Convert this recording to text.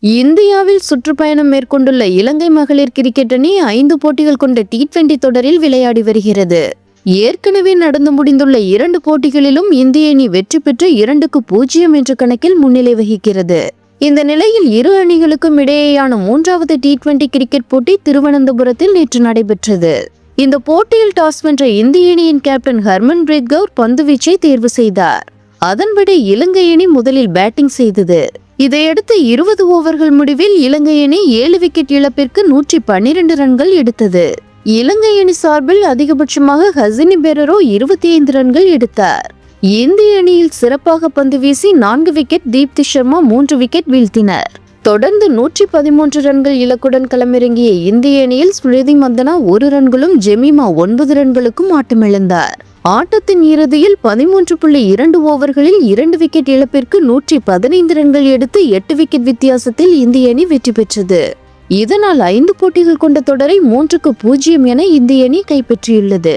இந்தியாவில் சுற்றுப்பயணம் மேற்கொண்டுள்ள இலங்கை மகளிர் கிரிக்கெட் அணி 5 போட்டிகள் கொண்ட T20 தொடரில் விளையாடி வருகிறது. ஏற்கனவே நடந்து முடிந்துள்ள 2 போட்டிகளிலும் இந்திய அணி வெற்றி பெற்று 2-0 என்ற கணக்கில் முன்னிலை வகிக்கிறது. இந்த நிலையில் இரு அணிகளுக்கும் இடையேயான 3வது T20 கிரிக்கெட் போட்டி திருவனந்தபுரத்தில் நேற்று நடைபெற்றது. இந்த போட்டியில் டாஸ் வென்ற இந்திய அணியின் கேப்டன் ஹர்மன்பிரீத் கவுர் பந்துவீச்சை தேர்வு செய்தார். அதன்படி இலங்கை அணி முதலில் பேட்டிங் செய்தது. இதையடுத்து 20 ஓவர்கள் முடிவில் இலங்கை அணி 7 விக்கெட் இழப்பிற்கு 112 ரன்கள் எடுத்தது. இலங்கை அணி சார்பில் அதிகபட்சமாக ஹசினி பெரரோ 25 ரன்கள் எடுத்தார். இந்திய அணியில் சிறப்பாக பந்து வீசி 4 விக்கெட், தீப்தி சர்மா 3 விக்கெட் வீழ்த்தினர். தொடர்ந்து 113 ரன்கள் இலக்குடன் களமிறங்கிய இந்திய அணியில் ஸ்மிருதி மந்தனா 1 ரன்களும் ஜெமிமா 9 ரன்களுக்கும் ஆட்டமிழந்தார். ஆட்டத்தின் இறுதியில் 13.2 ஓவர்களில் 2 விக்கெட் இழப்பிற்கு 115 ரன்கள் எடுத்து 8 விக்கெட் வித்தியாசத்தில் இந்திய அணி வெற்றி பெற்றது. இதனால் 5 போட்டிகள் கொண்ட தொடரை 3-0 என இந்திய அணி கைப்பற்றியுள்ளது.